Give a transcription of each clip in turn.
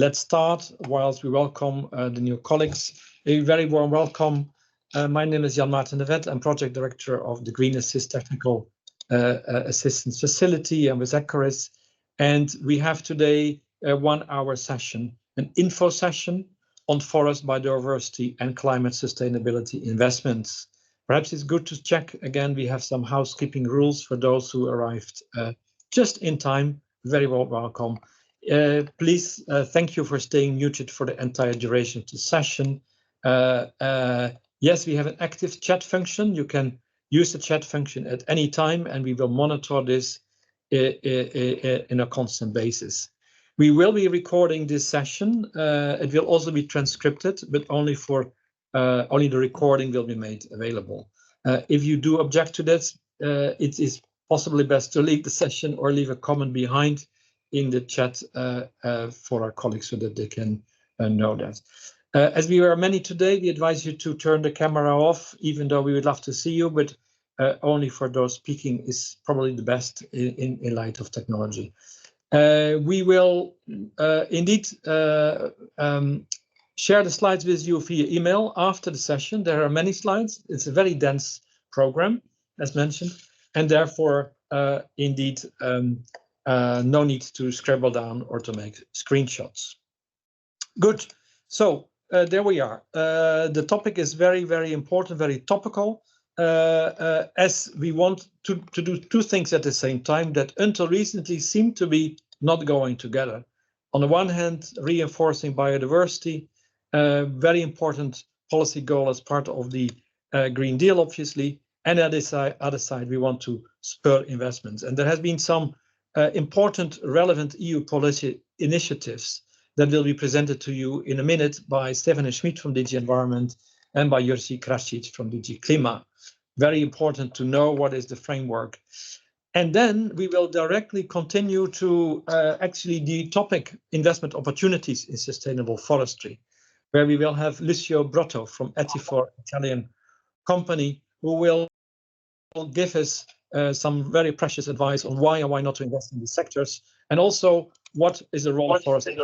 let's start whilst we welcome the new colleagues. A very warm welcome. My name is Jan Maarten de Vet. I'm Project Director of the Green Assist Technical Assistance Facility and with Ecoris. And we have today a 1-hour session, an info session on forest biodiversity and climate sustainability investments. Perhaps it's good to check again, we have some housekeeping rules for those who arrived just in time. Very well welcome. Please, thank you for staying muted for the entire duration of the session. Yes, we have an active chat function. You can use the chat function at any time, and we will monitor this in a constant basis. We will be recording this session. It will also be transcribed, but only the recording will be made available. If you do object to this, it is possibly best to leave the session or leave a comment behind in the chat for our colleagues so that they can know that. As we are many today, we advise you to turn the camera off, even though we would love to see you, but only for those speaking is probably the best in light of technology. We will indeed share the slides with you via email after the session. There are many slides. It's a very dense program, as mentioned, and therefore, indeed, no need to scribble down or to make screenshots. Good. So there we are. The topic is very, very important, very topical, as we want to do two things at the same time that until recently seem to be not going together. On the one hand, reinforcing biodiversity, very important policy goal as part of the Green Deal, obviously. And on the other side, we want to spur investments. And there has been some important, relevant EU policy initiatives that will be presented to you in a minute by Stefan Schmid from DG Environment and by Jerzy Krasic from DG Klima. Very important to know what is the framework. And then we will directly continue to actually the topic investment opportunities in sustainable forestry, where we will have Lucio Brotto from Etifor, Italian company, who will give us some very precious advice on why and why not to invest in these sectors, and also what is the role of forestry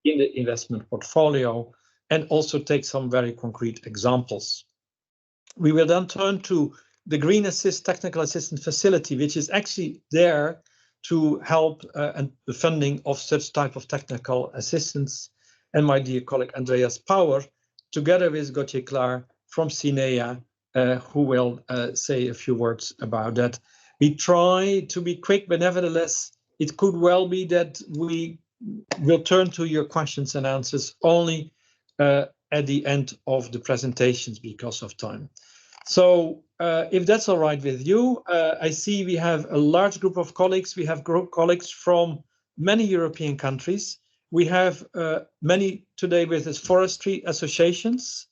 in the investment portfolio, and also take some very concrete examples. We will then turn to the Green Assist Technical Assistance Facility, which is actually there to help and the funding of such type of technical assistance. And my dear colleague Andreas Power, together with Gauthier Clar from CINEA, who will say a few words about that. We try to be quick, but nevertheless, it could well be that we will turn to your questions and answers only at the end of the presentations because of time. So if that's all right with you, I see we have a large group of colleagues. We have colleagues from many European countries. We have many today with us forestry associations.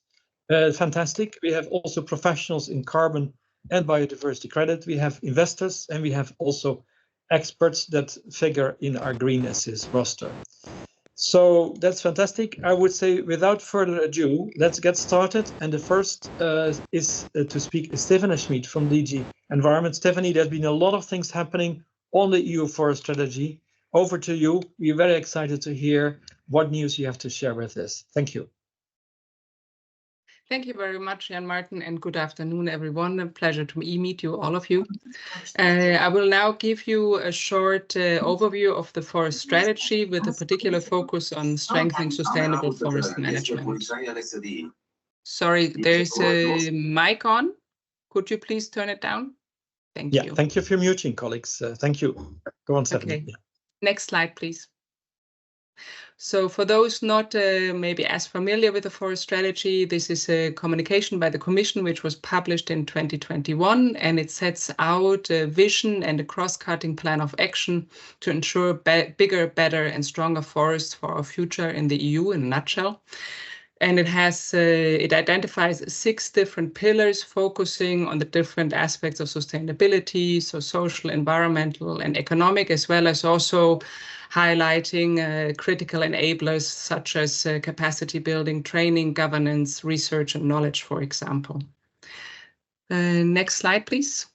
Fantastic. We have also professionals in carbon and biodiversity credit. We have investors, and we have also experts that figure in our Green Assist roster. So that's fantastic. I would say without further ado, let's get started. And the first is to speak is Stefan Schmid from DG Environment. Stephanie, there's been a lot of things happening on the EU forest strategy. Over to you. We're very excited to hear what news you have to share with us. Thank you. Thank you very much, Jan Maarten, and good afternoon, everyone. A pleasure to meet you, all of you. I will now give you a short overview of the forest strategy with a particular focus on strengthening sustainable forest management. Sorry, there's a mic on. Could you please turn it down? Thank you. Thank you for muting, colleagues. Thank you. Go on, Stephanie. Okay. Next slide, please. So for those not maybe as familiar with the forest strategy, this is a communication by the Commission which was published in 2021, and it sets out a vision and a cross-cutting plan of action to ensure bigger, better and stronger forests for our future in the EU in a nutshell. And it identifies 6 different pillars focusing on the different aspects of sustainability, so social, environmental and economic, as well as also highlighting critical enablers such as capacity building, training, governance, research and knowledge, for example. Next slide, please.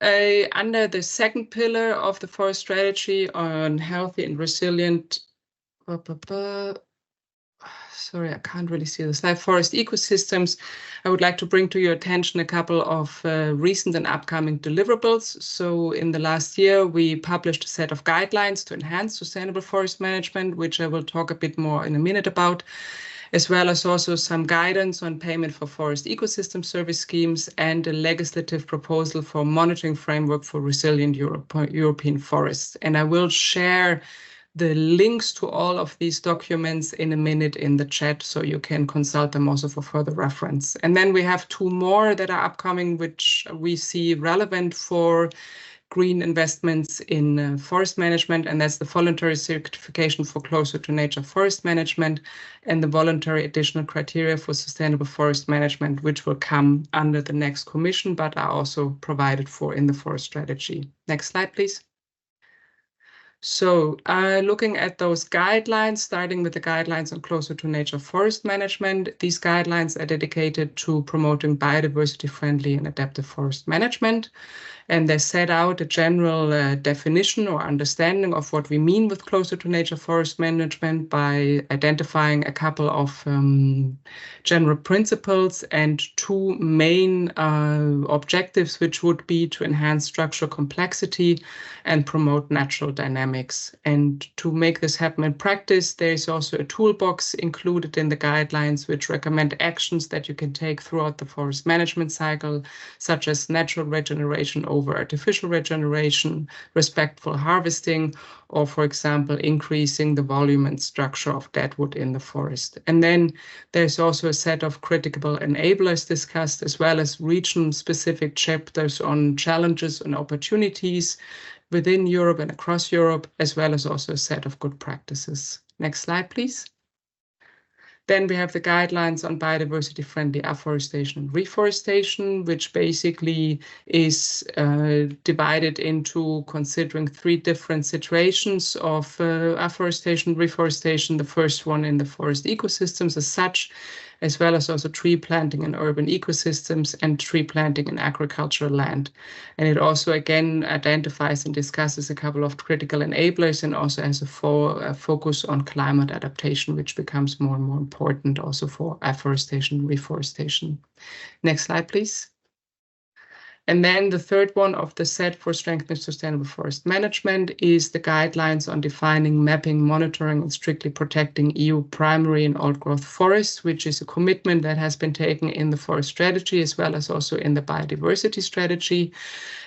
Under the second pillar of the forest strategy on healthy and resilient sorry, I can't really see the slide. Forest ecosystems. I would like to bring to your attention a couple of recent and upcoming deliverables. So in the last year, we published a set of guidelines to enhance sustainable forest management, which I will talk a bit more in a minute about, as well as also some guidance on payment for forest ecosystem service schemes and a legislative proposal for monitoring framework for resilient European forests. And I will share the links to all of these documents in a minute in the chat, so you can consult them also for further reference. And then we have two more that are upcoming, which we see relevant for green investments in forest management, and that's the voluntary certification for closer to nature forest management and the voluntary additional criteria for sustainable forest management, which will come under the next commission, but are also provided for in the forest strategy. Next slide, please. So looking at those guidelines, starting with the guidelines on closer to nature forest management, these guidelines are dedicated to promoting biodiversity-friendly and adaptive forest management. And they set out a general definition or understanding of what we mean with closer to nature forest management by identifying a couple of general principles and two main objectives, which would be to enhance structural complexity and promote natural dynamics. And to make this happen in practice, there is also a toolbox included in the guidelines, which recommend actions that you can take throughout the forest management cycle, such as natural regeneration over artificial regeneration, respectful harvesting, or, for example, increasing the volume and structure of deadwood in the forest. And then there's also a set of critical enablers discussed, as well as region-specific chapters on challenges and opportunities within Europe and across Europe, as well as also a set of good practices. Next slide, please. Then we have the guidelines on biodiversity-friendly afforestation and reforestation, which basically is divided into considering three different situations of afforestation, reforestation. The first one in the forest ecosystems as such, as well as also tree planting in urban ecosystems and tree planting in agricultural land. And it also, again, identifies and discusses a couple of critical enablers and also has a focus on climate adaptation, which becomes more and more important also for afforestation and reforestation. Next slide, please. And then the third one of the set for strengthening sustainable forest management is the guidelines on defining, mapping, monitoring, and strictly protecting EU primary and old-growth forests, which is a commitment that has been taken in the forest strategy as well as also in the biodiversity strategy.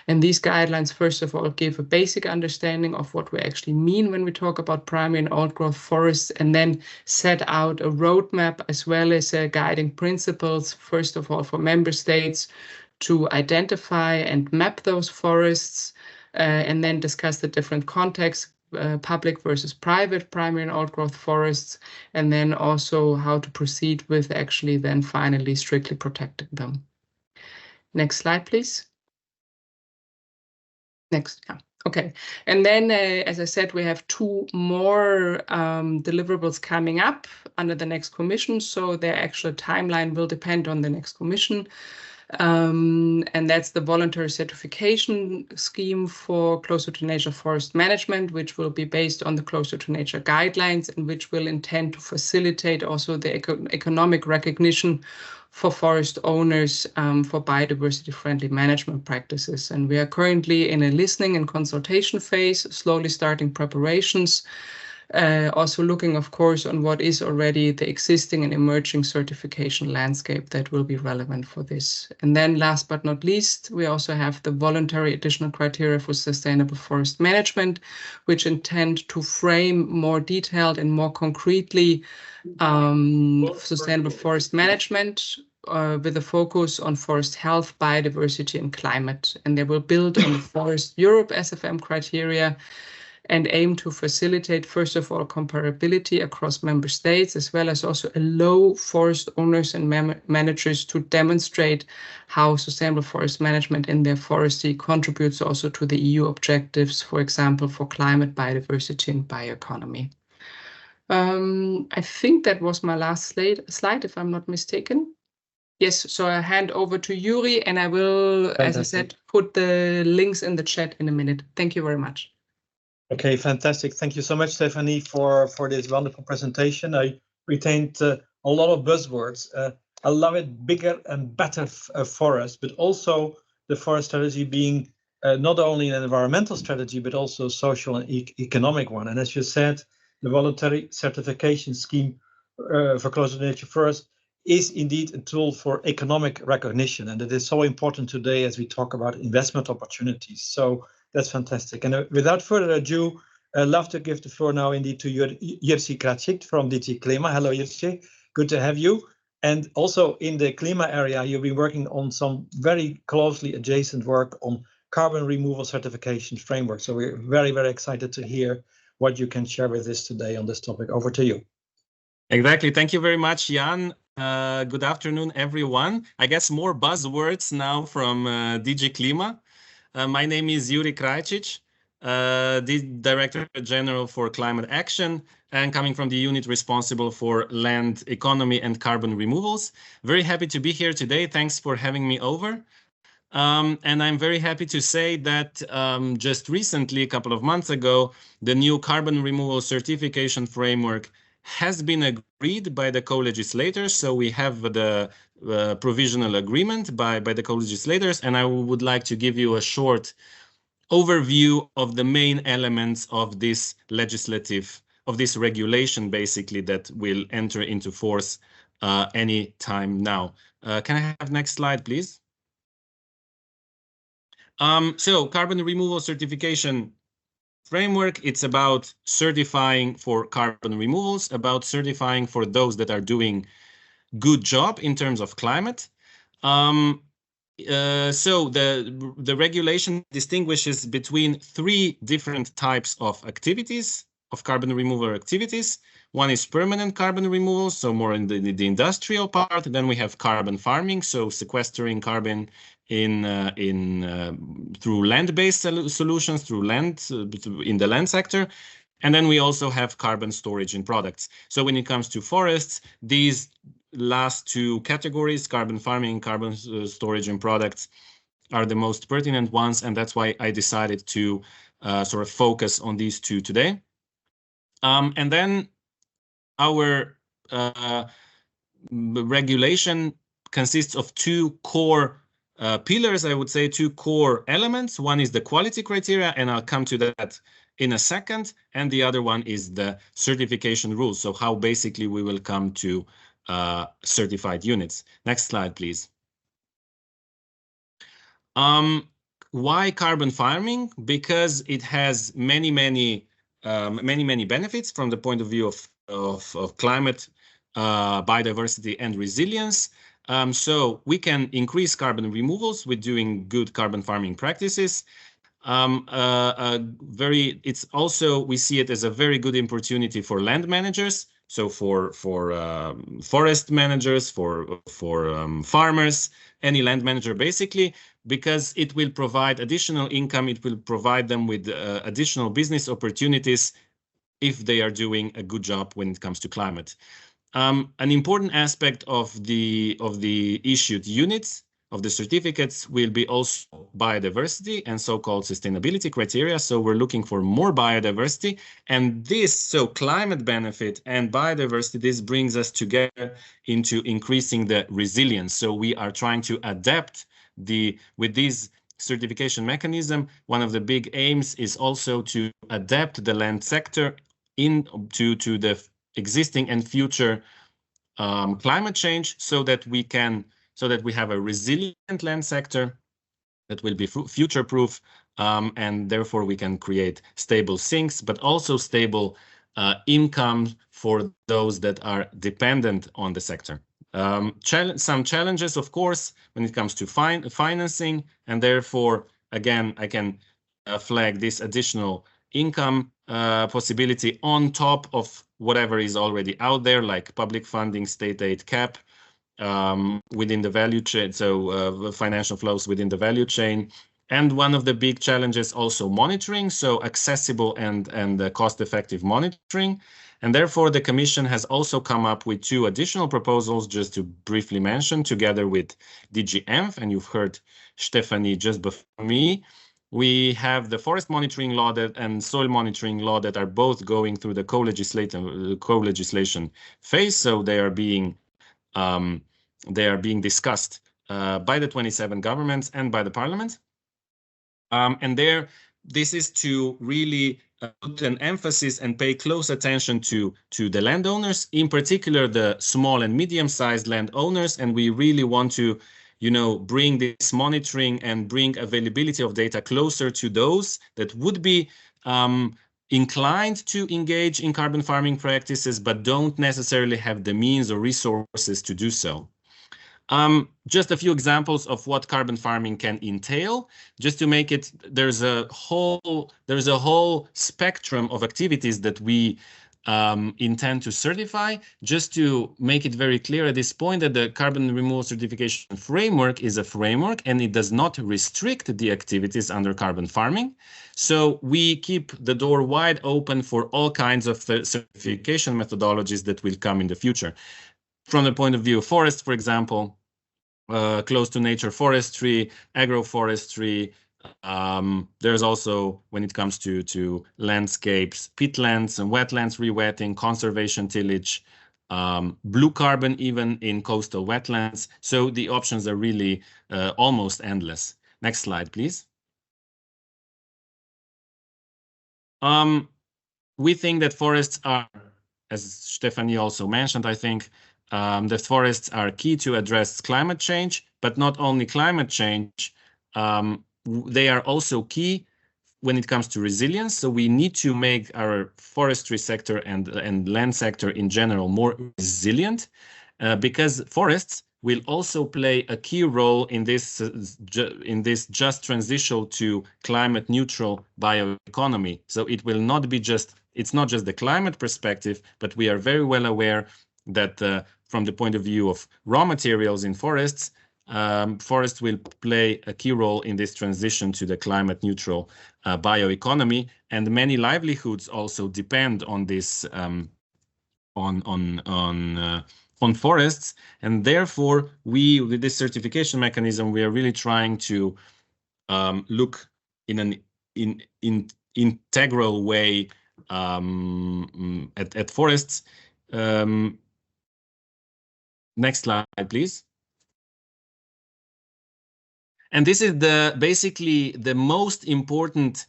And these guidelines, first of all, give a basic understanding of what we actually mean when we talk about primary and old-growth forests, and then set out a roadmap as well as guiding principles, first of all, for member states to identify and map those forests, and then discuss the different contexts, public versus private, primary and old-growth forests, and then also how to proceed with actually then finally strictly protecting them. Next slide, please. Next, yeah. Okay, and then, as I said, we have two more deliverables coming up under the next commission, so their actual timeline will depend on the next commission. And that's the voluntary certification scheme for closer to nature forest management, which will be based on the closer to nature guidelines and which will intend to facilitate also the economic recognition for forest owners for biodiversity friendly management practices. And we are currently in a listening and consultation phase, slowly starting preparations. Also looking, of course, on what is already the existing and emerging certification landscape that will be relevant for this. And then last but not least, we also have the voluntary additional criteria for sustainable forest management, which intend to frame more detailed and more concretely sustainable forest management with a focus on forest health, biodiversity, and climate. And they will build on the Forest Europe SFM criteria and aim to facilitate, first of all, comparability across member states, as well as also allow forest owners and managers to demonstrate how sustainable forest management in their forestry contributes also to the EU objectives, for example, for climate, biodiversity, and bioeconomy. I think that was my last slide, if I'm not mistaken. Yes, so I hand over to Yuri, and I will, as I said, put the links in the chat in a minute. Thank you very much. Okay, fantastic. Thank you so much, Stephanie, for this wonderful presentation. I retained a lot of buzzwords. I love it, bigger and better forest, but also the forest strategy being not only an environmental strategy, but also a social and economic one. And as you said, the voluntary certification scheme for Closer to Nature First is indeed a tool for economic recognition. And it is so important today as we talk about investment opportunities. So that's fantastic. And without further ado, I'd love to give the floor now indeed to Jerzy Kraczyk from DG Klima. Hello, Jerzy. Good to have you. And also in the Klima area, you've been working on some very closely adjacent work on carbon removal certification framework. So we're very, very excited to hear what you can share with us today on this topic. Over to you. Exactly. Thank you very much, Jan. Good afternoon, everyone. I guess more buzzwords now from DG Klima. My name is Jerzy Kraczyk, the Director General for Climate Action, and coming from the unit responsible for land economy and carbon removals. Very happy to be here today. Thanks for having me over. And I'm very happy to say that just recently, a couple of months ago, the new carbon removal certification framework has been agreed by the co-legislators. So we have the provisional agreement by the co-legislators, and I would like to give you a short overview of the main elements of this regulation, basically, that will enter into force any time now. Can I have next slide, please? So carbon removal certification framework, it's about certifying for carbon removals, about certifying for those that are doing good job in terms of climate. So the regulation distinguishes between 3 different types of activities, of carbon removal activities. One is permanent carbon removal, so more in the industrial part. Then we have carbon farming, so sequestering carbon through land-based solutions, through land in the land sector. And then we also have carbon storage in products. So when it comes to forests, these last 2 categories, carbon farming and carbon storage in products, are the most pertinent ones. And that's why I decided to sort of focus on these 2 today. And then our regulation consists of 2 core pillars, I would say 2 core elements. One is the quality criteria, and I'll come to that in a second. And the other one is the certification rules. So how basically we will come to certified units. Next slide, please. Why carbon farming? Because it has many benefits from the point of view of climate, biodiversity, and resilience. So we can increase carbon removals with doing good carbon farming practices. It's also, we see it as a very good opportunity for land managers. So for forest managers, for farmers, any land manager basically, because it will provide additional income. It will provide them with additional business opportunities if they are doing a good job when it comes to climate. An important aspect of the issued units, of the certificates, will be also biodiversity and so-called sustainability criteria. So we're looking for more biodiversity, and so climate benefit and biodiversity, this brings us together into increasing the resilience. So we are trying to adapt with these certification mechanism. One of the big aims is also to adapt the land sector to the existing and future climate change, so that we have a resilient land sector that will be future-proof, and therefore we can create stable sinks, but also stable income for those that are dependent on the sector. Some challenges, of course, when it comes to financing, and therefore, again, I can flag this additional income possibility on top of whatever is already out there, like public funding, state aid cap within the value chain, so financial flows within the value chain. And one of the big challenges also monitoring, so accessible and cost-effective monitoring. And therefore, the Commission has also come up with 2 additional proposals, just to briefly mention, together with DG ENV, and you've heard Stephanie just before me. We have the forest monitoring law and soil monitoring law that are both going through the co-legislation phase. So they are being discussed by the 27 governments and by the parliament. And this is to really put an emphasis and pay close attention to the landowners, in particular the small and medium-sized landowners. And we really want to, bring this monitoring and bring availability of data closer to those that would be inclined to engage in carbon farming practices, but don't necessarily have the means or resources to do so. Just a few examples of what carbon farming can entail. Just to make it, there's a whole spectrum of activities that we intend to certify. Just to make it very clear at this point that the carbon removal certification framework is a framework and it does not restrict the activities under carbon farming. So we keep the door wide open for all kinds of certification methodologies that will come in the future. From the point of view of forest, for example, close to nature forestry, agroforestry. There's also, when it comes to landscapes, peatlands and wetlands rewetting, conservation tillage, blue carbon even in coastal wetlands. So the options are really almost endless. Next slide, please. We think that forests are, as Stefanie also mentioned, I think, the forests are key to address climate change, but not only climate change, they are also key when it comes to resilience. So we need to make our forestry sector and land sector in general more resilient, because forests will also play a key role in this just transition to climate neutral bioeconomy. So it will not be it's not just the climate perspective, but we are very well aware that from the point of view of raw materials in forests, forests will play a key role in this transition to the climate neutral bioeconomy, and many livelihoods also depend on this on forests, and therefore with this certification mechanism we are really trying to look in an integral way at forests. Next slide, please. And this is basically the most important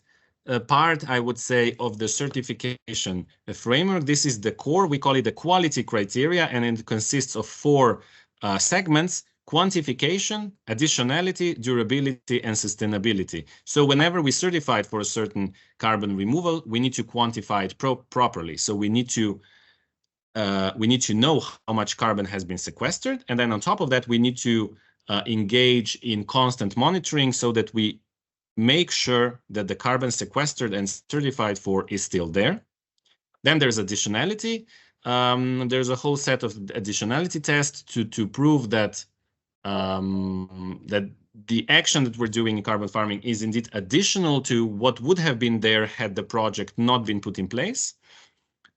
part, I would say, of the certification framework. This is the core. We call it the quality criteria, and it consists of 4 segments: quantification, additionality, durability, and sustainability. So whenever we certify for a certain carbon removal, we need to quantify it properly. So we need to know how much carbon has been sequestered. And then on top of that, we need to engage in constant monitoring so that we make sure that the carbon sequestered and certified for is still there. Then there's additionality. There's a whole set of additionality tests to prove that that the action that we're doing in carbon farming is indeed additional to what would have been there had the project not been put in place.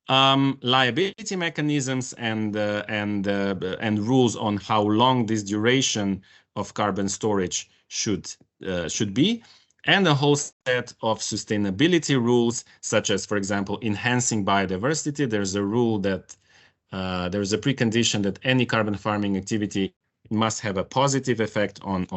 Liability mechanisms and rules on how long this duration of carbon storage should be, and a whole set of sustainability rules, such as, for example, enhancing biodiversity. There's a rule that there's a precondition that any carbon farming activity must have a positive effect on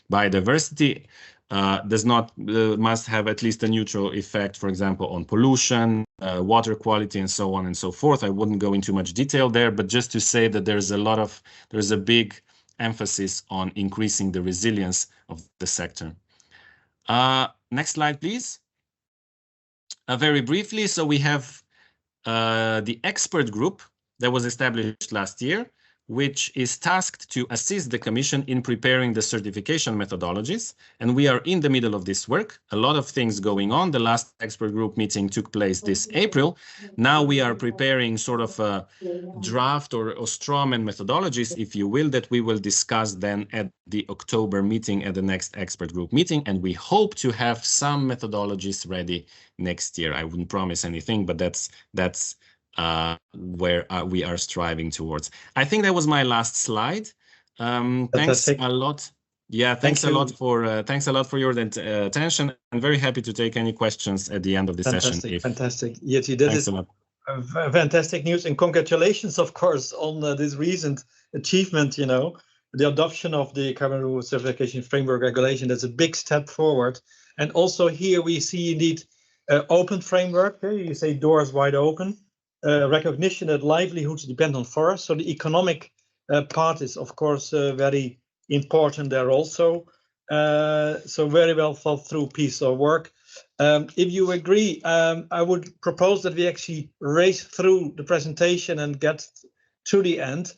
biodiversity. Must have at least a neutral effect, for example, on pollution, water quality, and so on and so forth. I wouldn't go into much detail there, but just to say that there's a big emphasis on increasing the resilience of the sector. Next slide, please. Very briefly, so we have the expert group that was established last year, which is tasked to assist the Commission in preparing the certification methodologies. And we are in the middle of this work. A lot of things going on. The last expert group meeting took place this April. Now we are preparing sort of a draft or straw man methodologies, if you will, that we will discuss then at the October meeting, at the next expert group meeting. And we hope to have some methodologies ready next year. I wouldn't promise anything, but that's where we are striving towards. I think that was my last slide. Thanks a lot. Yeah, thanks a lot for your attention. I'm very happy to take any questions at the end of the session. Fantastic. Jitsi, that is fantastic news, and congratulations, of course, on this recent achievement. You know, the adoption of the carbon removal certification framework regulation. That's a big step forward. And also here we see indeed open framework. You say doors wide open. Recognition that livelihoods depend on forests. So the economic part is, of course, very important there also. So very well thought through piece of work. If you agree, I would propose that we actually race through the presentation and get to the end,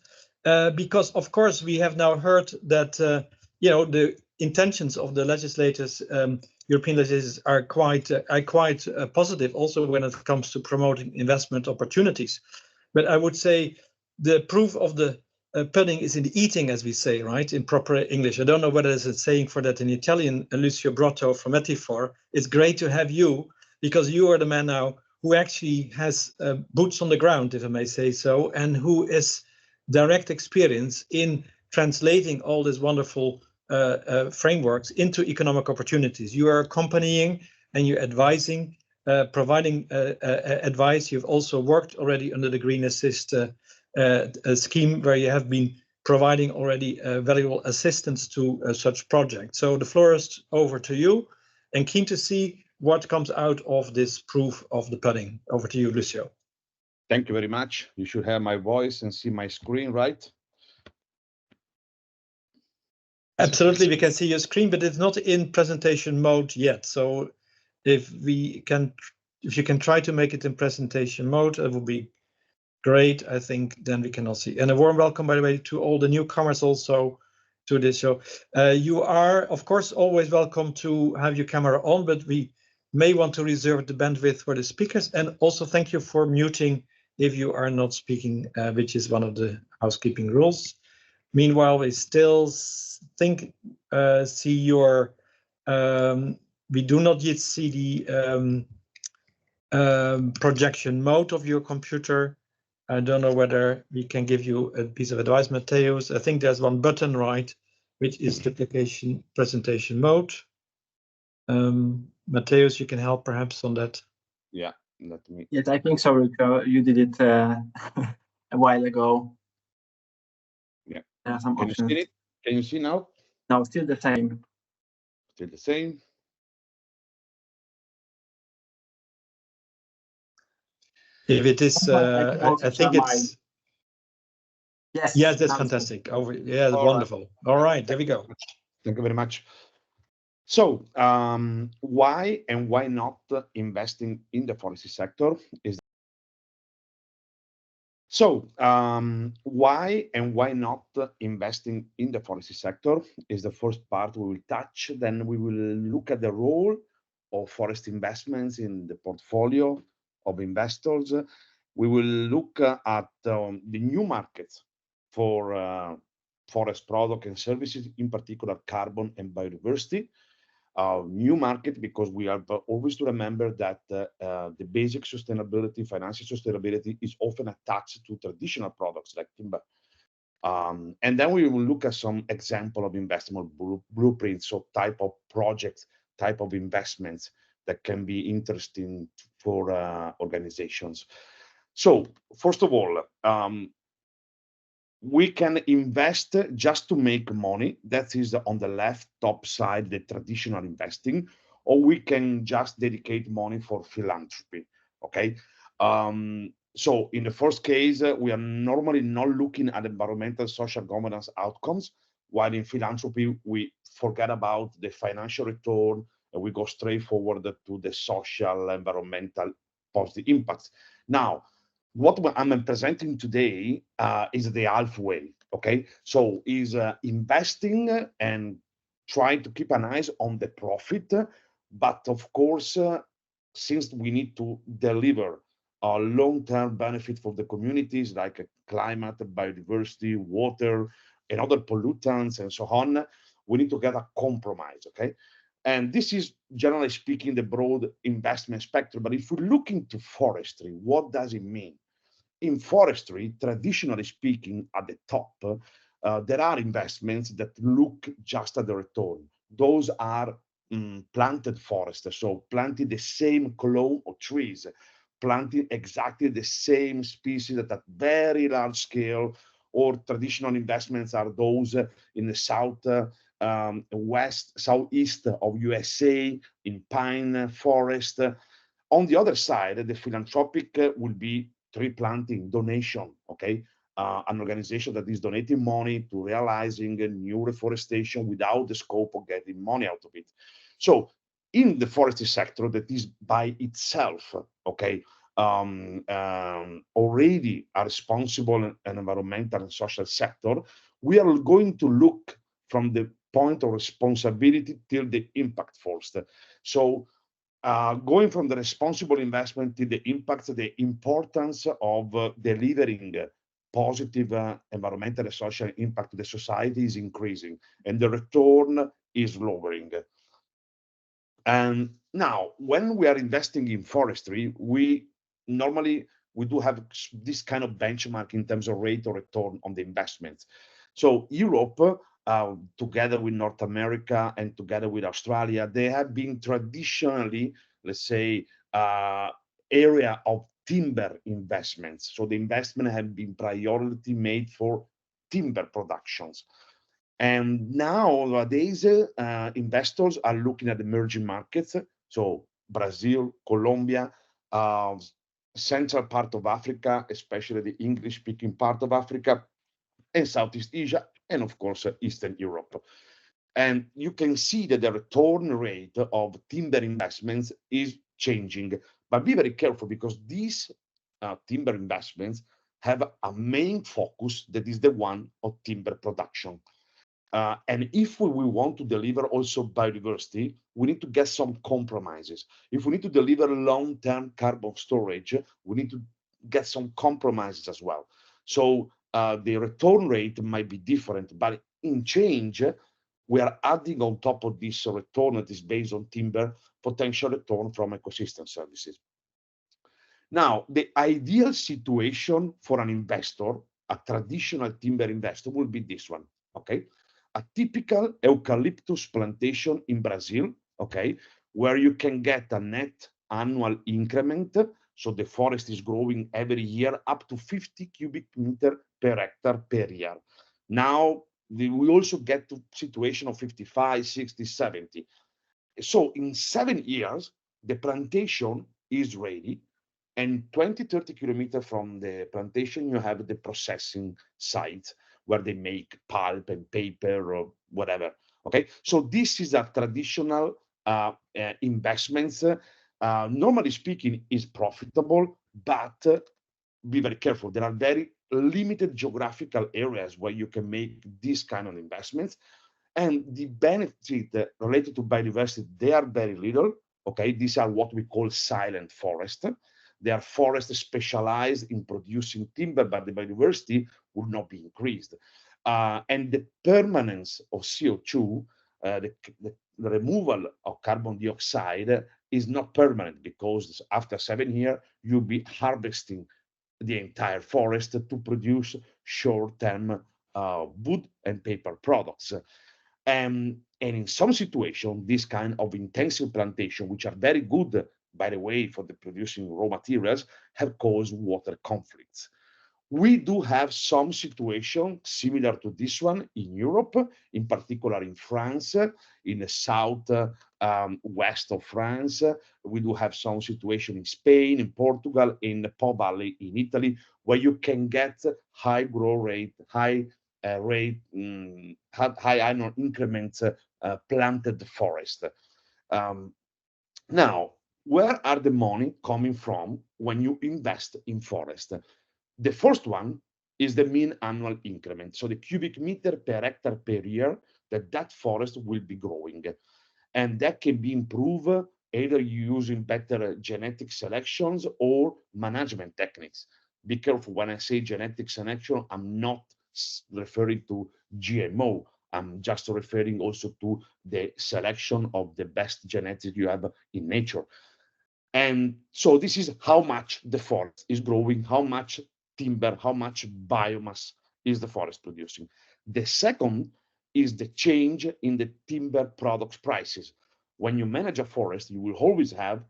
because of course we have now heard that you know, the intentions of the legislators, European legislators, are quite positive also when it comes to promoting investment opportunities. But I would say the proof of the pudding is in the eating, as we say, right, in proper English. I don't know whether there's a saying for that in Italian. Lucio Brotto from Etifor. It's great to have you, because you are the man now who actually has boots on the ground, if I may say so, and who is direct experience in translating all these wonderful frameworks into economic opportunities. You are accompanying and you're advising, providing advice. You've also worked already under the Green Assist a scheme where you have been providing already valuable assistance to such projects. So the floor is over to you, and keen to see what comes out of this proof of the pudding. Over to you, Lucio. Thank you very much. You should have my voice and see my screen, right? Absolutely, we can see your screen, but it's not in presentation mode yet. So if you can try to make it in presentation mode, it would be great. I think then we can all see. And a warm welcome, by the way, to all the newcomers also to this show. You are, of course, always welcome to have your camera on, but we may want to reserve the bandwidth for the speakers. And also thank you for muting if you are not speaking, which is one of the housekeeping rules. Meanwhile, we still see your, we do not yet see the projection mode of your computer. I don't know whether we can give you a piece of advice, Matthäus. I think there's one button, right, which is the presentation mode. Matthäus, you can help perhaps on that. Yeah, let me. Yes, I think so, Rico. You did it a while ago. Yeah. There are some Can options. you see it? Can you see now? No, still the same. Still the same. If it is, I think it's. Yes. Yes, that's fantastic. Yeah, wonderful. All right, there we go. Thank you very much. So, why and why not investing in the forestry sector is. So, why and why not investing in the forestry sector is the first part we will touch. Then we will look at the role of forest investments in the portfolio of investors. We will look at the new markets for forest products and services, in particular carbon and biodiversity. New market, because we have always to remember that the basic sustainability, financial sustainability, is often attached to traditional products like timber. And then we will look at some example of investment blueprints, so type of projects, type of investments that can be interesting for organizations. So first of all, we can invest just to make money. That is on the left top side, the traditional investing, or we can just dedicate money for philanthropy. Okay. So in the first case, we are normally not looking at environmental, social governance outcomes, while in philanthropy, we forget about the financial return and we go straight forward to the social, environmental positive impacts. Now, what I'm presenting today is the halfway, okay? So is investing and trying to keep an eye on the profit, but of course, since we need to deliver a long-term benefit for the communities like climate, biodiversity, water, and other pollutants and so on, we need to get a compromise, okay? And this is, generally speaking, the broad investment spectrum. But if we look into forestry, what does it mean? In forestry, traditionally speaking, at the top, there are investments that look just at the return. Those are planted forests, so planting the same clone of trees, planting exactly the same species at a very large scale, or traditional investments are those in the southeast of USA, in pine forest. On the other side, the philanthropic will be tree planting, donation, okay? An organization that is donating money to realizing a new reforestation without the scope of getting money out of it. So in the forestry sector that is by itself, okay, already a responsible and environmental and social sector, we are going to look from the point of responsibility till the impact first. So going from the responsible investment to the impact, the importance of delivering positive environmental and social impact to the society is increasing, and the return is lowering. And now, when we are investing in forestry, we do have this kind of benchmark in terms of rate of return on the investments. So Europe, together with North America and together with Australia, they have been traditionally, let's say, area of timber investments. So the investment have been priority made for timber productions. And nowadays, investors are looking at emerging markets. So Brazil, Colombia, central part of Africa, especially the English-speaking part of Africa, and Southeast Asia, and of course, Eastern Europe. And you can see that the return rate of timber investments is changing. But be very careful, because these timber investments have a main focus that is the one of timber production. And if we want to deliver also biodiversity, we need to get some compromises. If we need to deliver long-term carbon storage, we need to get some compromises as well. So the return rate might be different, but in change, we are adding on top of this return that is based on timber, potential return from ecosystem services. Now, the ideal situation for an investor, a traditional timber investor, will be this one, okay? A typical eucalyptus plantation in Brazil, okay, where you can get a net annual increment. So the forest is growing every year up to 50 cubic meter per hectare per year. Now, we also get to situation of 55, 60, 70. So in 7 years, the plantation is ready. And 20, 30 kilometers from the plantation, you have the processing site where they make pulp and paper or whatever. Okay, so this is a traditional investments. Normally speaking, is profitable, but be very careful. There are very limited geographical areas where you can make this kind of investments, and the benefit related to biodiversity, they are very little. Okay, these are what we call silent forest. They are forests specialized in producing timber, but the biodiversity will not be increased. And the permanence of CO2, the removal of carbon dioxide is not permanent, because after 7 years, you'll be harvesting the entire forest to produce short-term wood and paper products. And in some situations, this kind of intensive plantation, which are very good, by the way, for the producing raw materials, have caused water conflicts. We do have some situation similar to this one in Europe, in particular in France, in the south west of France. We do have some situation in Spain, in Portugal, in the Po Valley in Italy, where you can get high growth rate, high annual increments planted forest. Now, where are the money coming from when you invest in forest? The first one is the mean annual increment. So the cubic meter per hectare per year that forest will be growing. And that can be improved either using better genetic selections or management techniques. Be careful, when I say genetic selection, I'm not referring to GMO. I'm just referring also to the selection of the best genetics you have in nature. And so this is how much the forest is growing, how much timber, how much biomass is the forest producing. The second is the change in the timber products prices. When you manage a forest, you will always have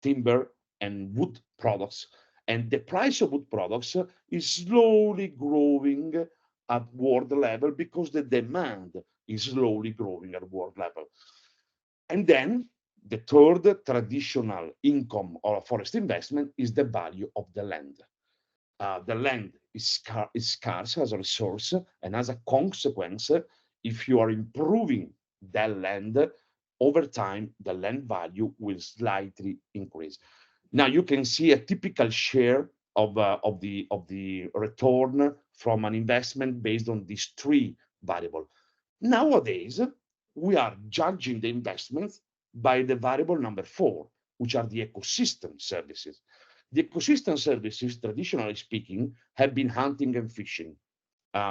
timber and wood products, and the price of wood products is slowly growing at world level because the demand is slowly growing at world level. And then the third traditional income of a forest investment is the value of the land. The land is scarce as a resource, and as a consequence, if you are improving that land, over time, the land value will slightly increase. Now you can see a typical share of the return from an investment based on these three variables. Nowadays, we are judging the investments by the variable number 4, which are the ecosystem services. The ecosystem services, traditionally speaking, have been hunting and fishing.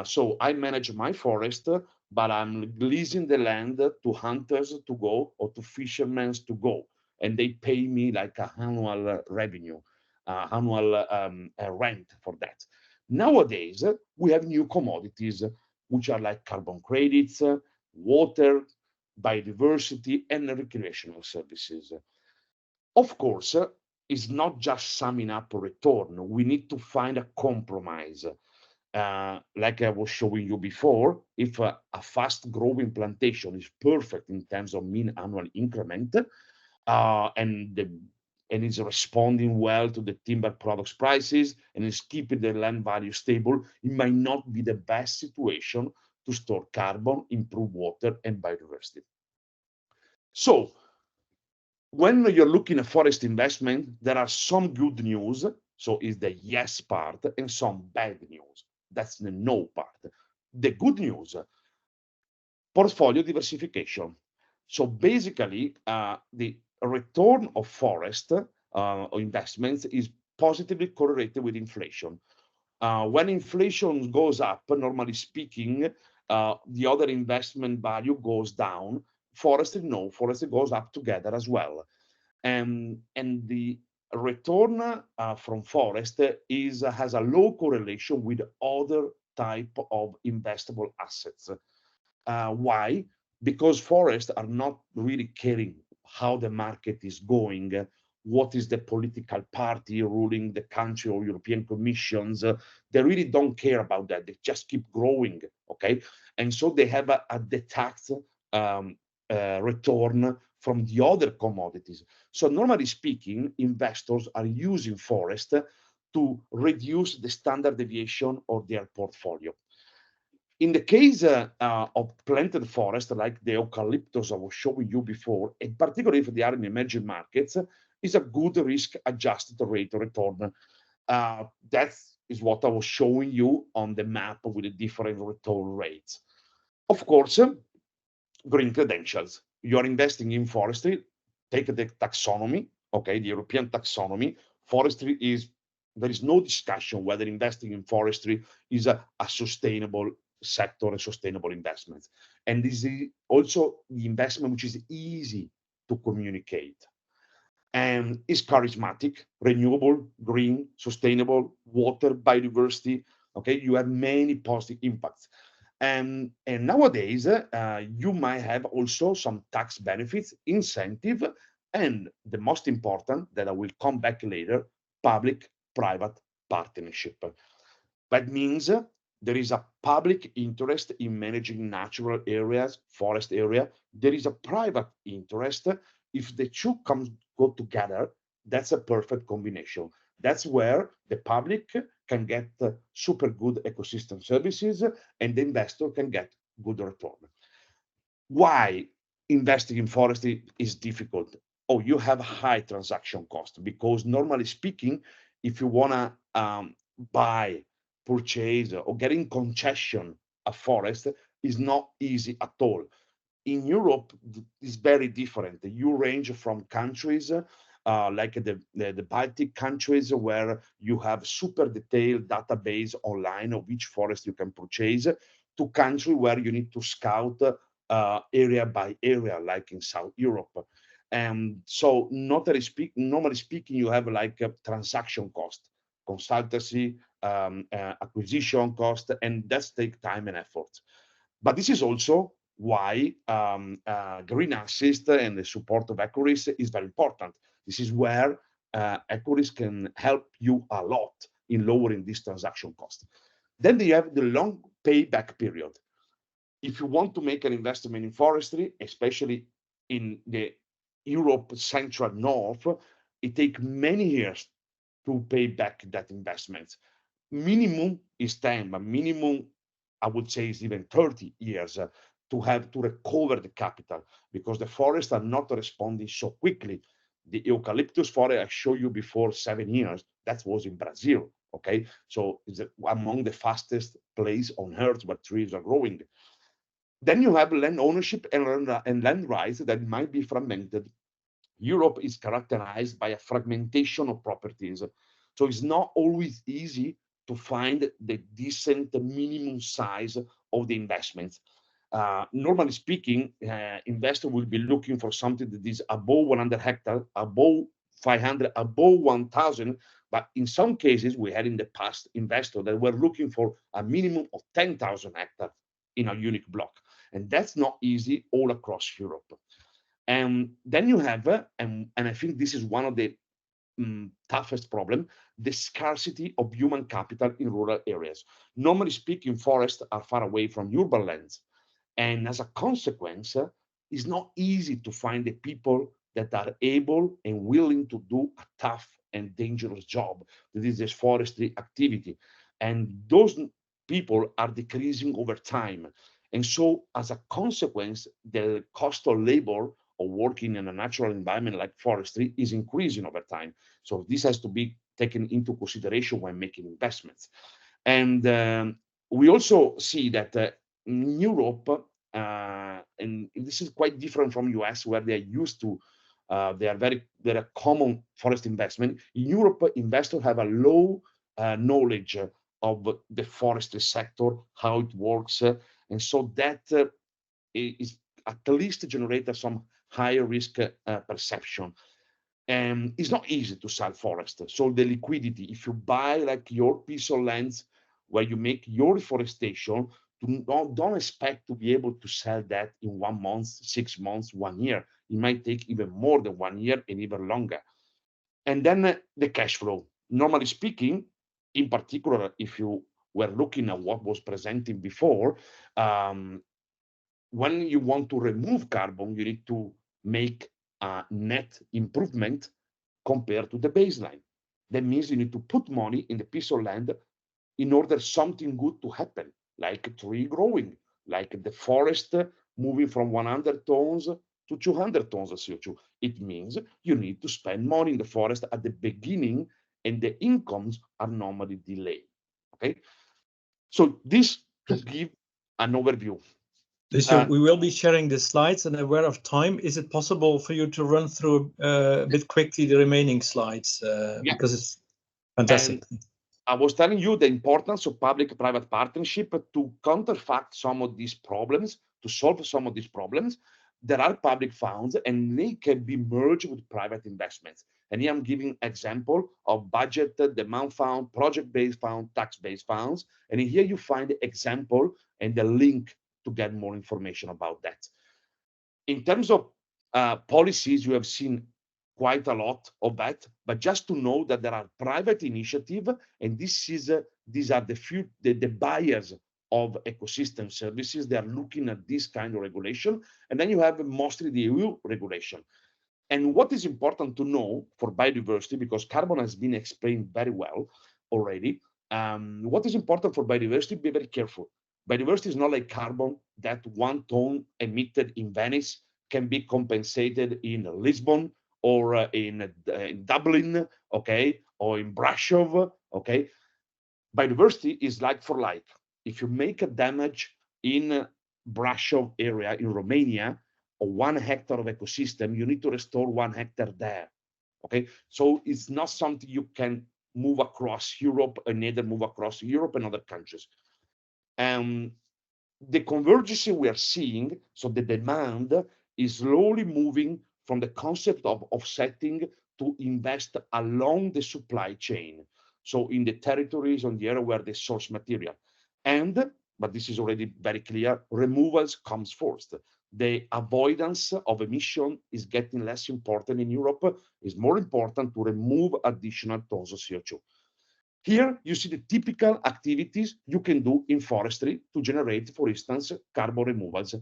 So I manage my forest, but I'm leasing the land to hunters to go or to fishermen to go, and they pay me like an annual revenue, annual rent for that. Nowadays, we have new commodities, which are like carbon credits, water, biodiversity, and recreational services. Of course, it's not just summing up a return. We need to find a compromise. Like I was showing you before, if a fast-growing plantation is perfect in terms of mean annual increment, and is responding well to the timber products prices and is keeping the land value stable, it might not be the best situation to store carbon, improve water, and biodiversity. So when you're looking at forest investment, there are some good news, so is the yes part, and some bad news. That's the no part. The good news, portfolio diversification. So basically, the return of forest investments is positively correlated with inflation. When inflation goes up, normally speaking, the other investment value goes down. Forestry, no, forestry goes up together as well. And the return from forest has a low correlation with other type of investable assets. Why? Because forests are not really caring how the market is going, what is the political party ruling the country or European commissions. They really don't care about that. They just keep growing, okay? And so they have a detached return from the other commodities. So normally speaking, investors are using forest to reduce the standard deviation of their portfolio. In the case of planted forest, like the eucalyptus I was showing you before, and particularly if they are in emerging markets, is a good risk-adjusted rate of return. That is what I was showing you on the map with the different return rates. Of course, green credentials. You are investing in forestry, take the taxonomy, okay, the European taxonomy. Forestry is, there is no discussion whether investing in forestry is a sustainable sector, a sustainable investment. And this is also the investment which is easy to communicate and is charismatic, renewable, green, sustainable, water, biodiversity. Okay, you have many positive impacts. And nowadays, you might have also some tax benefits, incentive, and the most important, that I will come back later, public-private partnership. That means there is a public interest in managing natural areas, forest area. There is a private interest. If the two go together, that's a perfect combination. That's where the public can get super good ecosystem services and the investor can get good return. Why investing in forestry is difficult? Oh, you have high transaction cost, because normally speaking, if you want to buy, purchase, or get in concession a forest is not easy at all. In Europe, it's very different. You range from countries like the Baltic countries, where you have super detailed database online of which forest you can purchase, to country where you need to scout area by area, like in South Europe. And so normally speaking, you have like a transaction cost, consultancy, acquisition cost, and that's take time and effort. But this is also why green assist and the support of Ecoris is very important. This is where Ecoris can help you a lot in lowering this transaction cost. Then you have the long payback period. If you want to make an investment in forestry, especially in the Europe Central North, it takes many years to pay back that investment. Minimum is 10, but minimum, I would say, is even 30 years to have to recover the capital, because the forests are not responding so quickly. The eucalyptus forest I showed you before, 7 years, that was in Brazil, okay? So it's among the fastest place on earth where trees are growing. Then you have land ownership and land rights that might be fragmented. Europe is characterized by a fragmentation of properties. So it's not always easy to find the decent minimum size of the investments. Normally speaking, investor will be looking for something that is above 100 hectares, above 500, above 1,000. But in some cases, we had in the past investors that were looking for a minimum of 10,000 hectares in a unique block. And that's not easy all across Europe. And then you have, and I think this is one of the toughest problem, the scarcity of human capital in rural areas. Normally speaking, forests are far away from urban lands. And as a consequence, it's not easy to find the people that are able and willing to do a tough and dangerous job. That is this forestry activity. And those people are decreasing over time. And so as a consequence, the cost of labor of working in a natural environment like forestry is increasing over time. So this has to be taken into consideration when making investments. And we also see that in Europe, and this is quite different from US, where they're used to, they're a common forest investment. In Europe, investors have a low knowledge of the forestry sector, how it works, and so that is at least generate some higher risk perception. And it's not easy to sell forest. So the liquidity, if you buy like your piece of land where you make your reforestation, don't expect to be able to sell that in 1 month, 6 months, 1 year. It might take even more than 1 year and even longer. And then the cash flow. Normally speaking, in particular, if you were looking at what was presented before, when you want to remove carbon, you need to make a net improvement compared to the baseline. That means you need to put money in the piece of land in order something good to happen, like a tree growing, like the forest moving from 100 tons to 200 tons of CO2. It means you need to spend money in the forest at the beginning, and the incomes are normally delayed. Okay, so this to give an overview. We will be sharing the slides, and aware of time, is it possible for you to run through a bit quickly the remaining slides? Yeah. Because it's fantastic. And I was telling you the importance of public-private partnership to counterfact some of these problems, to solve some of these problems. There are public funds, and they can be merged with private investments. And here I'm giving example of budget, demand fund, project-based fund, tax-based funds. And here you find the example and the link to get more information about that. In terms of policies, you have seen quite a lot of that, but just to know that there are private initiatives, and these are the buyers of ecosystem services. They are looking at this kind of regulation, and then you have mostly the EU regulation. And what is important to know for biodiversity, because carbon has been explained very well already, what is important for biodiversity, be very careful. Biodiversity is not like carbon, that 1 ton emitted in Venice can be compensated in Lisbon or in Dublin, okay, or in Brasov, okay. Biodiversity is like for like. If you make a damage in Brasov area in Romania, or 1 hectare of ecosystem, you need to restore 1 hectare there, okay. So it's not something you can move across Europe, and neither move across Europe and other countries. The convergence we are seeing, so the demand is slowly moving from the concept of offsetting to invest along the supply chain. so in the territories on the area where they source material. And, but this is already very clear, removals comes first. The avoidance of emission is getting less important in Europe. It's more important to remove additional tons of CO2. Here you see the typical activities you can do in forestry to generate, for instance, carbon removals.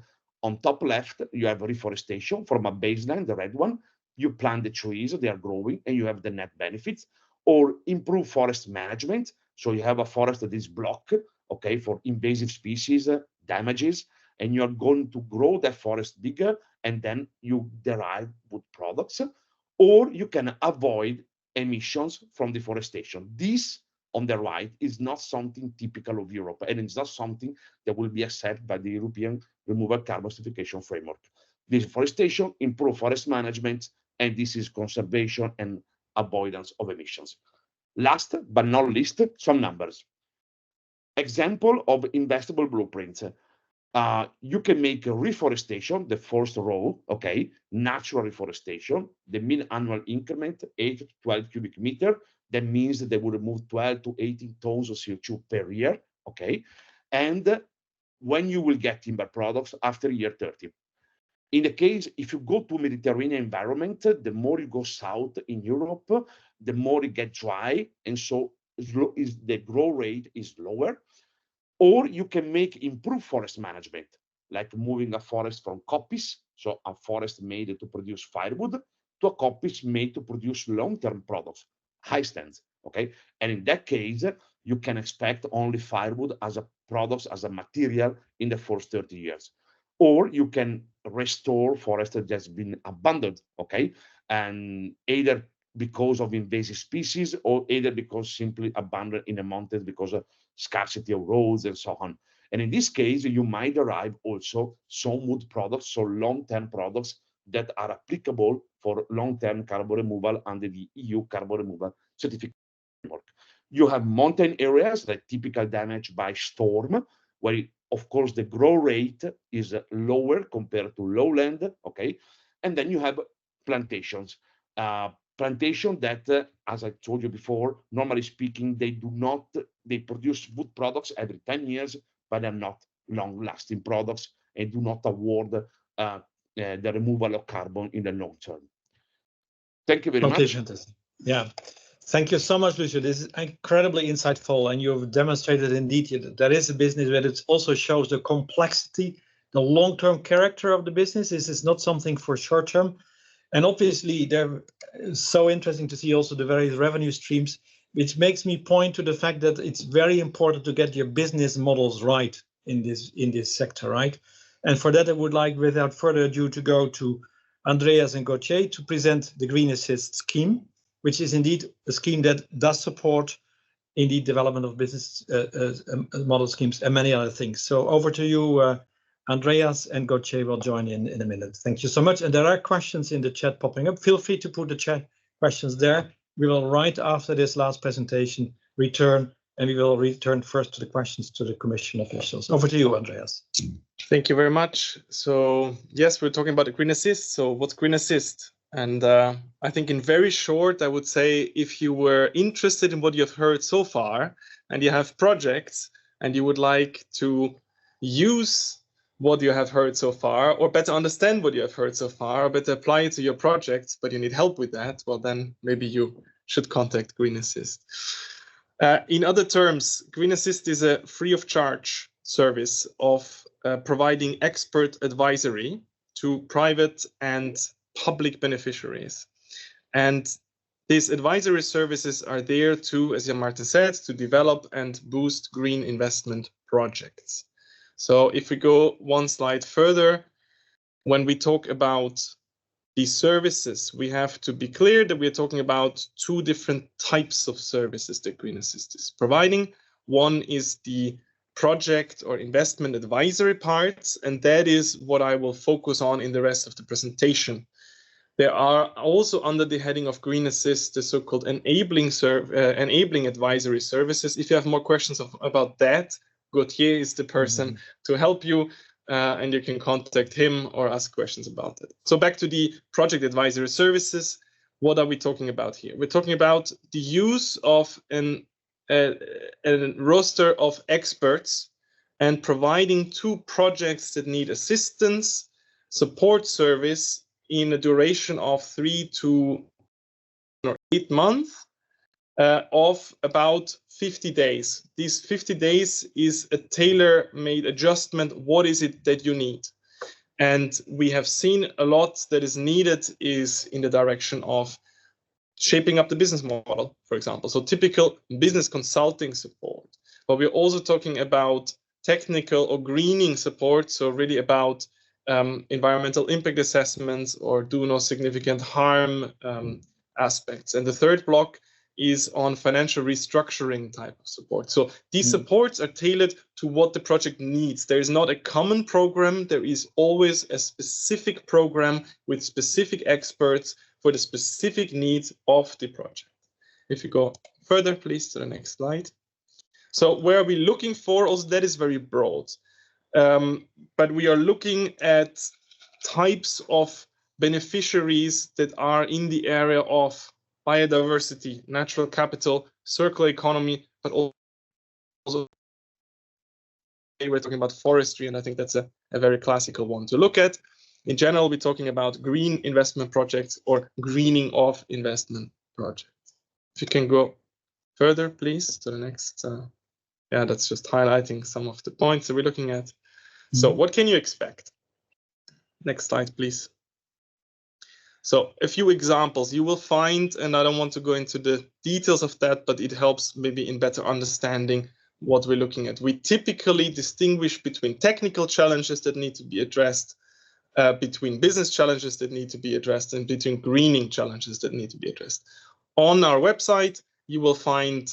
On top left, you have reforestation from a baseline, the red one. You plant the trees, they are growing, and you have the net benefits. Or improve forest management. So you have a forest that is blocked, okay, for invasive species damages, and you are going to grow that forest bigger, and then you derive wood products. Or you can avoid emissions from deforestation. This, on the right, is not something typical of Europe, and it's not something that will be accepted by the European Removal Carbon Certification Framework. Deforestation, improve forest management, and this is conservation and avoidance of emissions. Last but not least, some numbers. Example of investable blueprints. You can make reforestation, the first row, okay, natural reforestation, the mean annual increment, 8 to 12 cubic meter. That means that they will remove 12 to 18 tons of CO2 per year, okay? And when you will get timber products after year 30. In the case, if you go to Mediterranean environment, the more you go south in Europe, the more it gets dry, and so the growth rate is lower. Or you can make improved forest management, like moving a forest from coppice, so a forest made to produce firewood, to a coppice made to produce long-term products, high stands, okay? And in that case, you can expect only firewood as a product, as a material in the first 30 years. Or you can restore forest that has been abandoned, okay? And either because of invasive species, or either because simply abandoned in the mountains because of scarcity of roads and so on. And in this case, you might derive also some wood products, so long-term products that are applicable for long-term carbon removal under the EU carbon removal certificate framework. You have mountain areas like typical damage by storm, where of course the growth rate is lower compared to lowland, okay? And then you have plantations. Plantation that, as I told you before, normally speaking, they produce wood products every 10 years, but they're not long-lasting products and do not award the removal of carbon in the long term. Thank you very much. Fantastic. Yeah. Thank you so much, Lucio. This is incredibly insightful, and you've demonstrated indeed that there is a business where it also shows the complexity, the long-term character of the business. This is not something for short-term. And obviously, they're so interesting to see also the various revenue streams, which makes me point to the fact that it's very important to get your business models right in this sector, right? And for that, I would like, without further ado, to go to Andreas and Gauthier to present the Green Assist scheme, which is indeed a scheme that does support indeed development of business model schemes and many other things. So over to you, Andreas, and Gauthier will join in a minute. Thank you so much. And there are questions in the chat popping up. Feel free to put the chat questions there. We will, right after this last presentation, return, and we will return first to the questions to the Commission officials. Over to you, Andreas. Thank you very much. So yes, we're talking about the Green Assist. So what's Green Assist? And I think in very short, I would say if you were interested in what you've heard so far, and you have projects, and you would like to use what you have heard so far, or better understand what you have heard so far, or better apply it to your projects, but you need help with that, well, then maybe you should contact Green Assist. In other terms, Green Assist is a free of charge service of providing expert advisory to private and public beneficiaries. And these advisory services are there to, as Jan-Martin said, to develop and boost green investment projects. So if we go one slide further, when we talk about these services, we have to be clear that we're talking about two different types of services that Green Assist is providing. One is the project or investment advisory parts, and that is what I will focus on in the rest of the presentation. There are also under the heading of Green Assist, the so-called enabling advisory services. If you have more questions about that, Gauthier is the person to help you, and you can contact him or ask questions about it. So back to the project advisory services. What are we talking about here? We're talking about the use of an a roster of experts and providing to projects that need assistance, support service in a duration of 3 to 8 months of about 50 days. These 50 days is a tailor-made adjustment. What is it that you need? And we have seen a lot that is needed is in the direction of shaping up the business model, for example. So typical business consulting support. But we're also talking about technical or greening support. So really about environmental impact assessments or do no significant harm aspects. And the third block is on financial restructuring type of support. So these supports are tailored to what the project needs. There is not a common program. There is always a specific program with specific experts for the specific needs of the project. If you go further, please, to the next slide. So where are we looking for? Also, that is very broad. But we are looking at types of beneficiaries that are in the area of biodiversity, natural capital, circular economy, but also we're talking about forestry, and I think that's a very classical one to look at. In general, we're talking about green investment projects or greening of investment projects. If you can go further, please, to the next. Yeah, that's just highlighting some of the points that we're looking at. So what can you expect? Next slide, please. So a few examples you will find, and I don't want to go into the details of that, but it helps maybe in better understanding what we're looking at. We typically distinguish between technical challenges that need to be addressed, between business challenges that need to be addressed, and between greening challenges that need to be addressed. On our website, you will find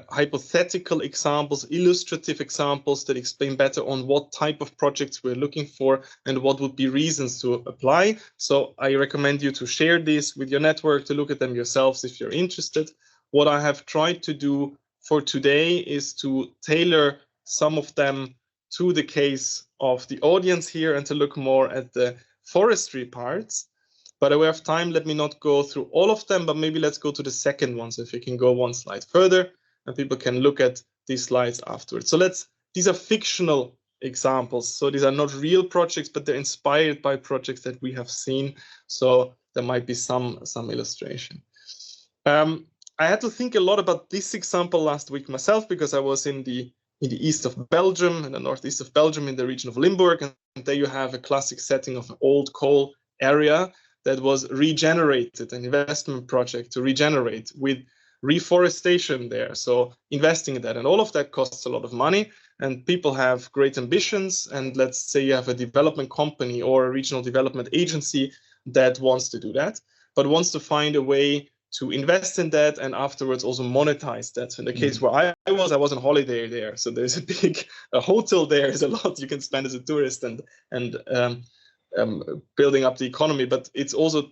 hypothetical examples, illustrative examples that explain better on what type of projects we're looking for and what would be reasons to apply. So I recommend you to share this with your network, to look at them yourselves if you're interested. What I have tried to do for today is to tailor some of them to the case of the audience here and to look more at the forestry parts. But aware of time, let me not go through all of them, but maybe let's go to the second one. So if you can go one slide further, and people can look at these slides afterwards. So these are fictional examples. So these are not real projects, but they're inspired by projects that we have seen. So there might be some illustration. I had to think a lot about this example last week myself, because I was in the east of Belgium, in the northeast of Belgium, in the region of Limburg. And there you have a classic setting of an old coal area that was regenerated, an investment project to regenerate with reforestation there. So investing in that, and all of that costs a lot of money, and people have great ambitions. And let's say you have a development company or a regional development agency that wants to do that, but wants to find a way to invest in that and afterwards also monetize that. So in the case where I was on holiday there. So there's a hotel there, is a lot you can spend as a tourist and building up the economy, but it's also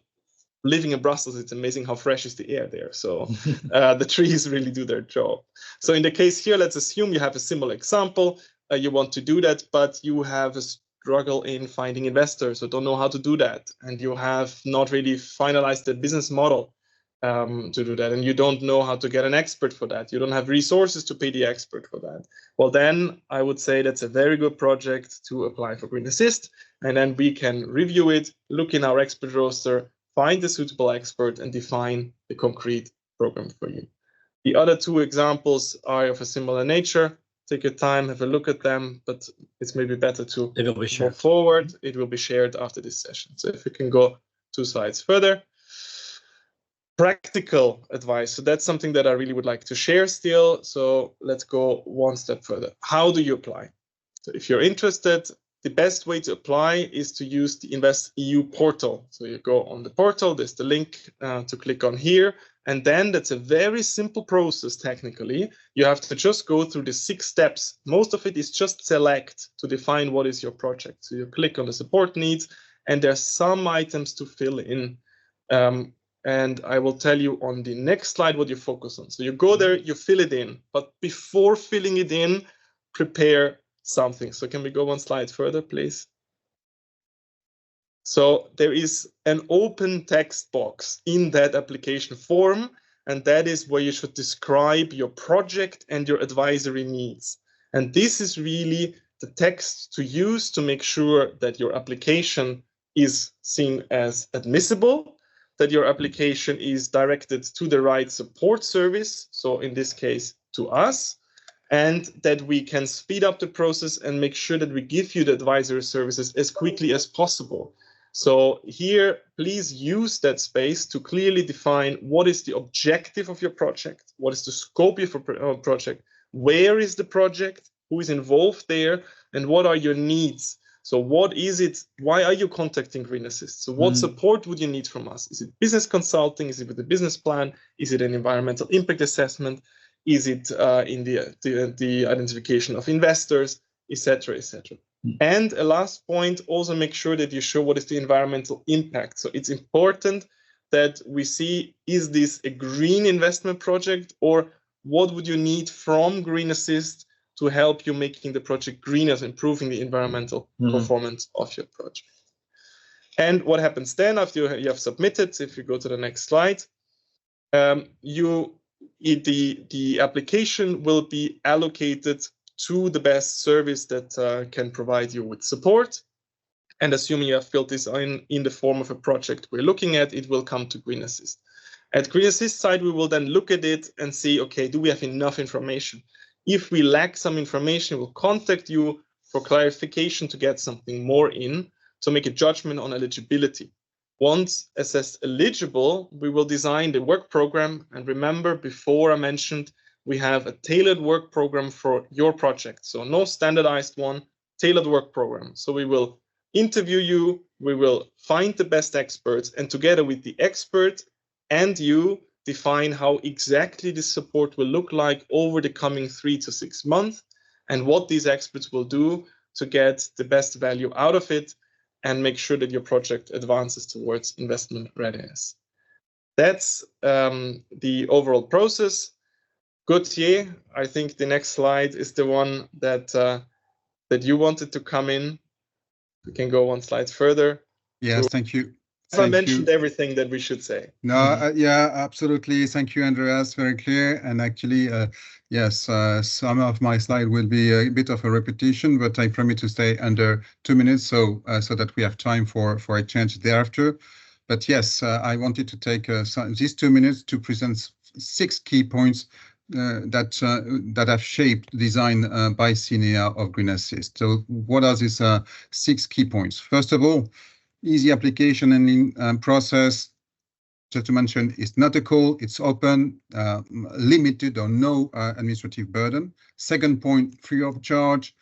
living in Brussels. It's amazing how fresh is the air there. So the trees really do their job. So in the case here, let's assume you have a similar example. You want to do that, but you have a struggle in finding investors or don't know how to do that. And you have not really finalized the business model to do that. And you don't know how to get an expert for that. You don't have resources to pay the expert for that. Well, then I would say that's a very good project to apply for Green Assist. And then we can review it, look in our expert roster, find a suitable expert and define the concrete program for you. The other two examples are of a similar nature. Take your time, have a look at them, but it's maybe better to go forward. It will be shared after this session. So if you can go 2 slides further. Practical advice. So that's something that I really would like to share still. So let's go one step further. How do you apply? So if you're interested, the best way to apply is to use the InvestEU portal. So you go on the portal, there's the link to click on here. And then that's a very simple process technically. You have to just go through the 6 steps. Most of it is just select to define what is your project. So you click on the support needs, and there's some items to fill in. And I will tell you on the next slide what you focus on. So you go there, you fill it in, but before filling it in, prepare something. So can we go 1 slide further, please? So there is an open text box in that application form and that is where you should describe your project and your advisory needs. And this is really the text to use to make sure that your application is seen as admissible, that your application is directed to the right support service, so in this case to us, and that we can speed up the process and make sure that we give you the advisory services as quickly as possible. So here, please use that space to clearly define what is the objective of your project, what is the scope of your project, where is the project, who is involved there, and what are your needs. So what is it, why are you contacting Green Assist? So what support would you need from us? Is it business consulting? Is it with a business plan? Is it an environmental impact assessment? Is it in the identification of investors, etc., etc.? And a last point, also make sure that you show what is the environmental impact. So it's important that we see, is this a green investment project, or what would you need from Green Assist to help you making the project greener, improving the environmental performance of your project? And what happens then after you have submitted, if you go to the next slide, the application will be allocated to the best service that can provide you with support. And assuming you have filled this in the form of a project we're looking at, it will come to Green Assist. At Green Assist side, we will then look at it and see, okay, do we have enough information? If we lack some information, we'll contact you for clarification to get something more in, to make a judgment on eligibility. Once assessed eligible, we will design the work program. And remember, before I mentioned, we have a tailored work program for your project. So no standardized one, tailored work program. So we will interview you, we will find the best experts, and together with the expert and you, define how exactly this support will look like over the coming 3 to 6 months, and what these experts will do to get the best value out of it and make sure that your project advances towards investment readiness. That's the overall process. Gauthier, I think the next slide is the one that that you wanted to come in. We can go one slide further. Yes, thank you. I mentioned everything that we should say. No, yeah, absolutely. Thank you, Andreas. Very clear. And actually, yes, some of my slide will be a bit of a repetition, but I promise to stay under 2 minutes, so that we have time for a change thereafter. But yes, I wanted to take these 2 minutes to present 6 key points that have shaped design by CINEA of Green Assist. So what are these 6 key points? First of all, easy application and process. Just to mention, it's not a call, it's open, limited or no administrative burden. Second point, free of charge.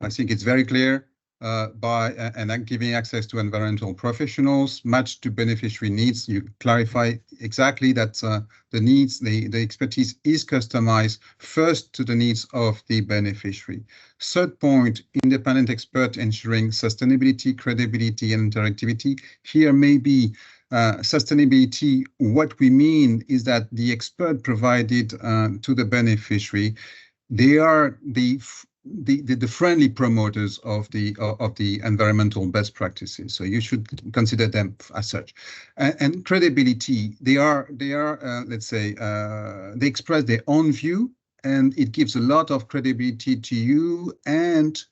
I think it's very clear and giving access to environmental professionals, matched to beneficiary needs. You clarify exactly that the needs, the expertise is customized first to the needs of the beneficiary. Third point, independent expert ensuring sustainability, credibility, and interactivity. Here maybe sustainability, what we mean is that the expert provided to the beneficiary, they are the friendly promoters of the environmental best practices. So you should consider them as such. And credibility, they are let's say they express their own view, and it gives a lot of credibility to you and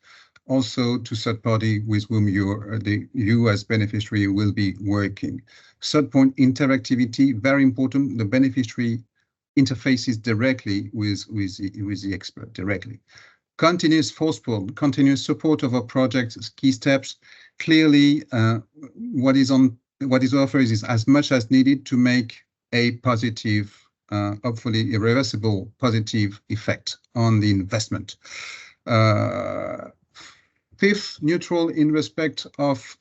also to third party with whom you as beneficiary will be working. Third point, interactivity, very important. The beneficiary interfaces directly with the expert directly. Continuous support of a project's key steps. Clearly, what is offered is as much as needed to make a positive, hopefully irreversible positive effect on the investment. Fifth, neutral in respect of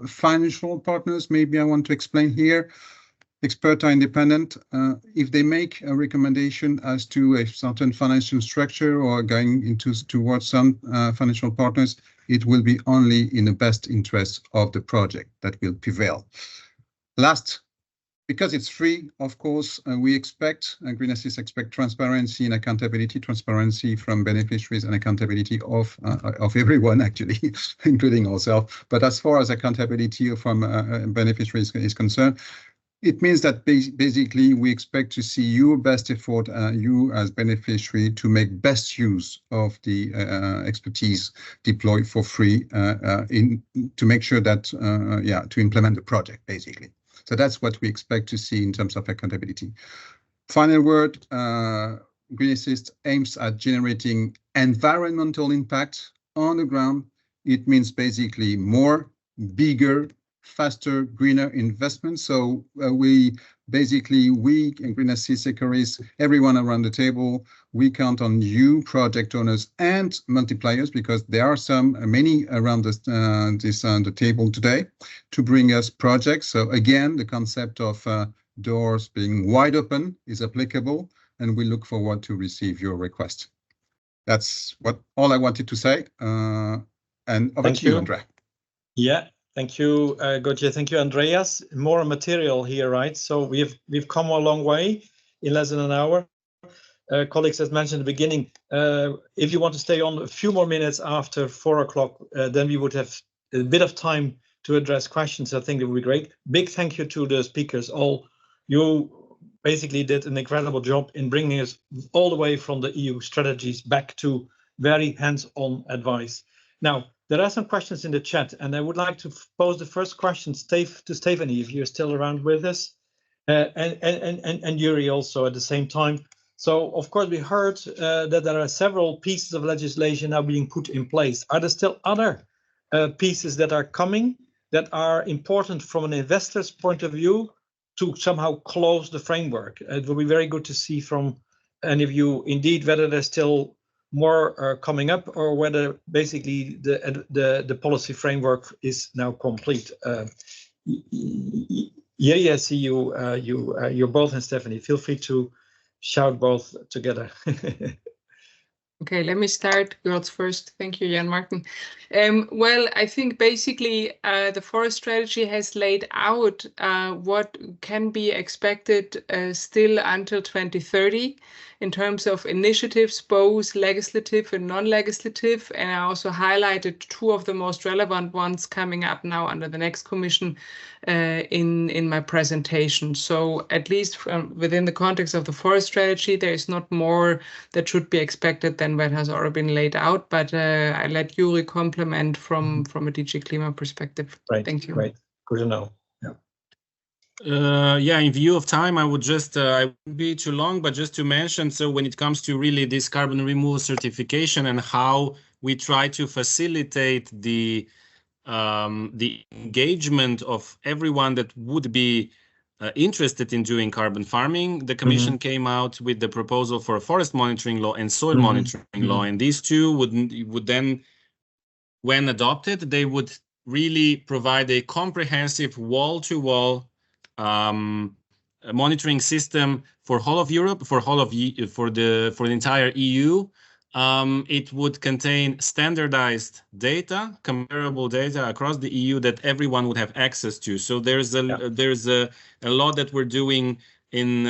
financial partners. Maybe I want to explain here. Experts are independent. If they make a recommendation as to a certain financial structure or going towards some financial partners, it will be only in the best interest of the project that will prevail. Last, because it's free, of course, we expect, Green Assist expect transparency and accountability, transparency from beneficiaries and accountability of everyone, actually, including ourselves. But as far as accountability from beneficiaries is concerned, It means that basically we expect to see your best effort, you as beneficiary, to make best use of the expertise deployed for free to make sure that, to implement the project, basically. So that's what we expect to see in terms of accountability. Final word, Green Assist aims at generating environmental impact on the ground. It means basically more, bigger, faster, greener investment. So we in Green Assist Securis, everyone around the table, we count on you, project owners and multipliers, because there are many around the table today to bring us projects. So again, the concept of doors being wide open is applicable, and we look forward to receive your request. That's all I wanted to say. And over to you, Andre. Yeah. Thank you, Gauthier. Thank you, Andreas. More material here, right? So we've come a long way in less than an hour. Colleagues, as mentioned at the beginning, if you want to stay on a few more minutes after 4 o'clock, then we would have a bit of time to address questions. I think it would be great. Big thank you to the speakers. All you basically did an incredible job in bringing us all the way from the EU strategies back to very hands-on advice. Now, there are some questions in the chat, and I would like to pose the first question to Stephanie, if you're still around with us, and Yuri also at the same time. So, of course, we heard that there are several pieces of legislation now being put in place. Are there still other pieces that are coming that are important from an investor's point of view to somehow close the framework? It will be very good to see from any of you, indeed, whether there's still more coming up, or whether basically the policy framework is now complete. Yeah, see you. You're both, and Stephanie, feel free to shout both together. Okay, let me start. Girls first. Thank you, Jan Martin. Well, I think basically the forest strategy has laid out what can be expected still until 2030 in terms of initiatives, both legislative and non-legislative. And I also highlighted two of the most relevant ones coming up now under the next commission in my presentation. So at least within the context of the forest strategy, there is not more that should be expected than what has already been laid out. But I let Yuri complement from a DG Klima perspective. Right. Thank you. Right. Good to know. Yeah, in view of time, I would just, I won't be too long, but just to mention, so when it comes to really this carbon removal certification and how we try to facilitate the engagement of everyone that would be interested in doing carbon farming, the Commission came out with the proposal for a forest monitoring law and soil monitoring law, and these two would then, when adopted, they would really provide a comprehensive wall-to-wall monitoring system for whole of Europe, for the entire EU. It would contain standardized data, comparable data across the EU that everyone would have access to. So there's a lot that we're doing in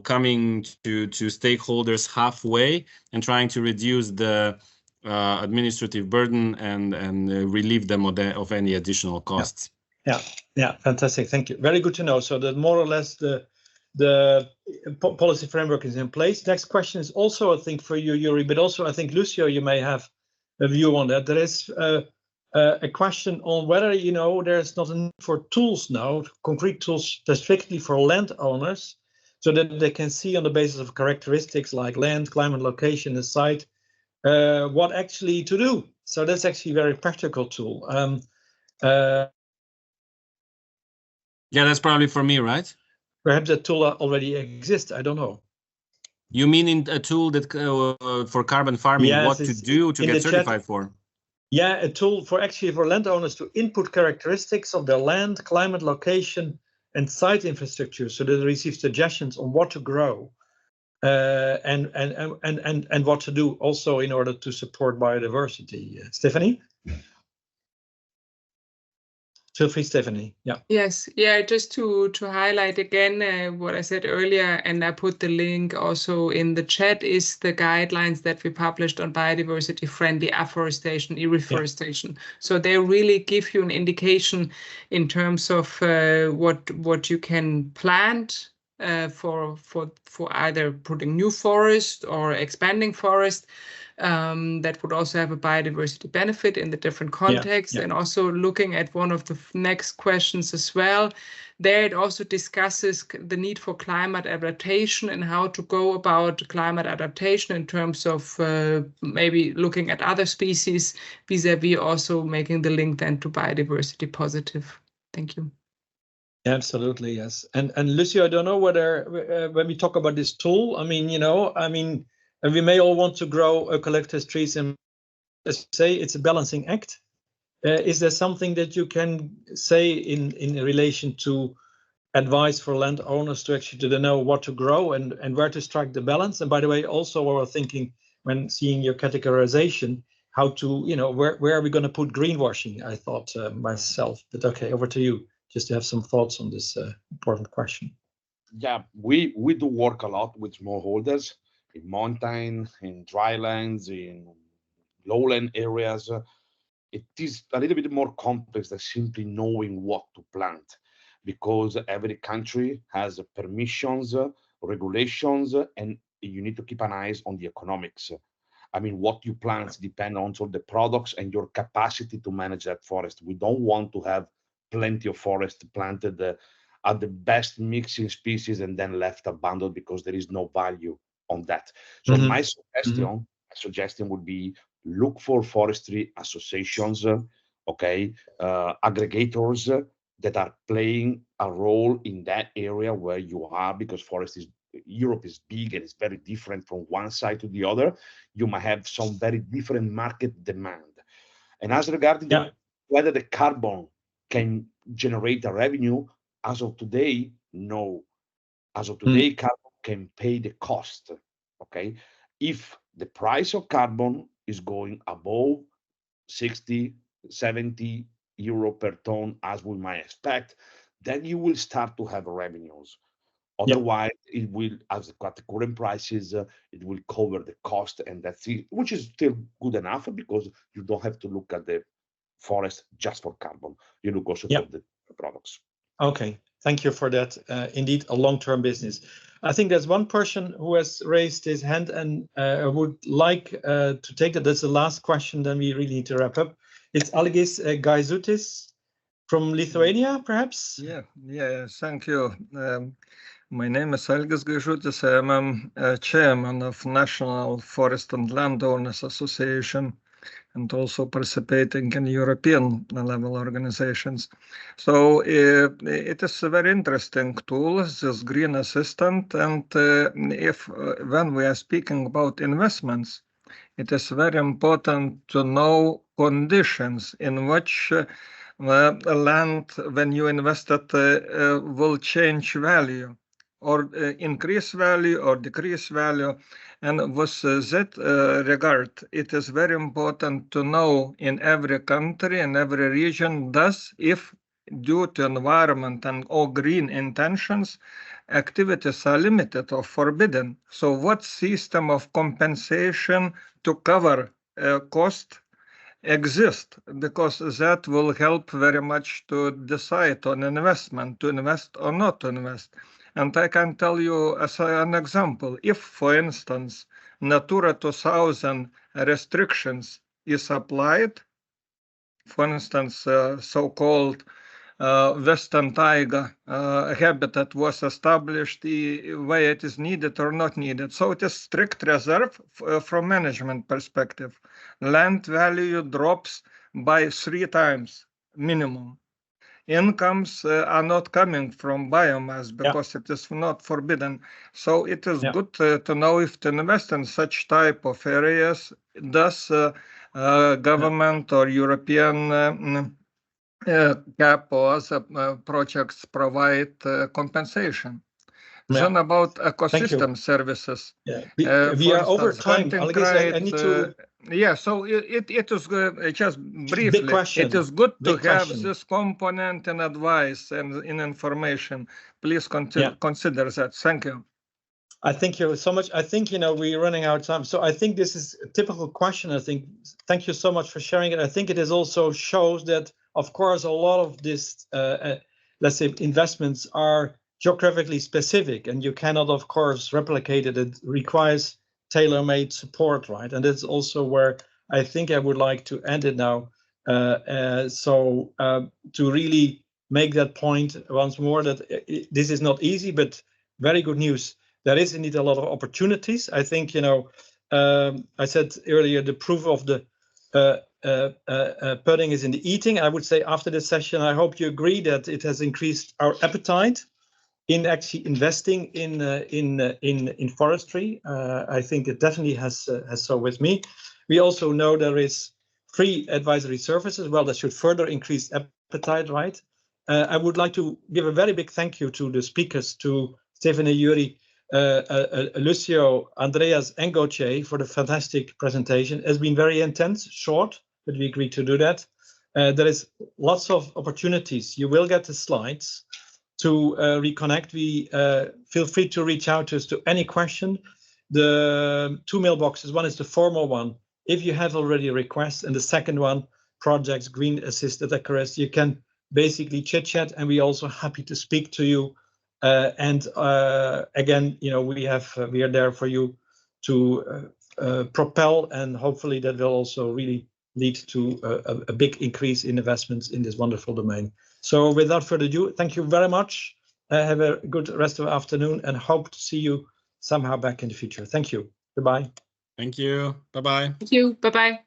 coming to stakeholders halfway and trying to reduce the administrative burden and relieve them of any additional costs. Yeah, fantastic. Thank you. Very good to know. So that more or less the policy framework is in place. Next question is also, I think, for you, Yuri, but also I think, Lucio, you may have a view on that. There is a question on whether, there's not a need for tools now, concrete tools specifically for landowners, so that they can see on the basis of characteristics like land, climate, location, the site, what actually to do. So that's actually a very practical tool. Yeah, that's probably for me, right? Perhaps that tool already exists. I don't know. You mean in a tool that for carbon farming, what to do to get certified for? Yeah, a tool for landowners to input characteristics of their land, climate, location, and site infrastructure, so that they receive suggestions on what to grow and what to do also in order to support biodiversity. Stephanie? Feel free, Stephanie. Yeah. Yes, yeah, just to highlight again what I said earlier, and I put the link also in the chat, is the guidelines that we published on biodiversity-friendly afforestation, reforestation. Yeah. So they really give you an indication in terms of what you can plant for either putting new forest or expanding forest. That would also have a biodiversity benefit in the different contexts. Yeah, yeah. And also looking at one of the next questions as well, there it also discusses the need for climate adaptation and how to go about climate adaptation in terms of maybe looking at other species, vis-a-vis also making the link then to biodiversity positive. Thank you. Absolutely, yes. And Lucio, I don't know whether when we talk about this tool, and we may all want to grow eucalyptus trees, and as say it's a balancing act. Is there something that you can say in relation to advice for landowners to actually to know what to grow and where to strike the balance? And by the way, also we're thinking when seeing your categorization, how to, where are we going to put greenwashing? I thought myself, but okay, over to you, just to have some thoughts on this important question. Yeah, we do work a lot with smallholders in mountain, in drylands, in lowland areas. It is a little bit more complex than simply knowing what to plant, because every country has permissions, regulations, and you need to keep an eye on the economics. I mean, what you plant depends on the products and your capacity to manage that forest. We don't want to have plenty of forest planted at the best mixing species and then left abandoned because there is no value on that. So my suggestion would be look for forestry associations, aggregators that are playing a role in that area where you are, because Europe is big and it's very different from one side to the other. You might have some very different market demand. And as regarding whether the carbon can generate a revenue, as of today, no. As of today, carbon can pay the cost. Okay, if the price of carbon is going above 60, 70 euro per ton, as we might expect, then you will start to have revenues. Otherwise, it will, as at the current prices, it will cover the cost, and that's it, which is still good enough because you don't have to look at the forest just for carbon. You look also for the products. Okay, thank you for that. Indeed, a long-term business. I think there's one person who has raised his hand and would like to take that. That's the last question, then we really need to wrap up. It's Algis Gaizoutis from Lithuania, perhaps? Yeah, thank you. My name is Algis Gaizoutis. I am chairman of National Forest and Landowners Association, and also participating in European level organizations. So it is a very interesting tool, this green assistant. And when we are speaking about investments, it is very important to know conditions in which land, when you invest it, will change value, or increase value or decrease value. And with that regard, it is very important to know in every country, in every region, if due to environment and or green intentions, activities are limited or forbidden. So what system of compensation to cover cost exist, because that will help very much to decide on investment, to invest or not to invest. And I can tell you as an example, if, for instance, Natura 2000 restrictions is applied, for instance, so-called Western taiga habitat was established where it is needed or not needed. So it is strict reserve from management perspective. Land value drops by 3 times minimum. Incomes are not coming from biomass because it is not forbidden. So it is good to know if to invest in such type of areas. Does government or European CAP or other projects provide compensation? Then about ecosystem services. Yeah, we are over time. I need to. Yeah, so it is just briefly. Big question. It is good to have question. this component in advice and in information. Please consider that. Thank you. I thank you so much. I think, you know, we're running out of time. So I think this is a typical question. I think, thank you so much for sharing it. I think it is also shows that, of course, a lot of this, let's say, investments are geographically specific, and you cannot, of course, replicate it. It requires tailor-made support, right? And that's also where I think I would like to end it now. To really make that point once more, that this is not easy, but very good news. There is indeed a lot of opportunities. I think, you know, I said earlier, the proof of the pudding is in the eating. I would say after this session, I hope you agree that it has increased our appetite in actually investing in forestry. I think it definitely has so with me. We also know there is free advisory services. Well, that should further increase appetite, right? I would like to give a very big thank you to the speakers, to Stefan and Yuri, Lucio, Andreas, and Gauthier for the fantastic presentation. It's been very intense, short, but we agreed to do that. There is lots of opportunities. You will get the slides to reconnect. We feel free to reach out to us to any question. The two mailboxes, one is the formal one, if you have already a request, and the second one, projects, green assisted acres. You can basically chit chat, and we're also happy to speak to you. Again, you know, we are there for you to propel, and hopefully that will also really lead to a big increase in investments in this wonderful domain. So without further ado, thank you very much. Have a good rest of the afternoon, and hope to see you somehow back in the future. Thank you. Goodbye. Thank you. Bye-bye. Thank you. Bye-bye.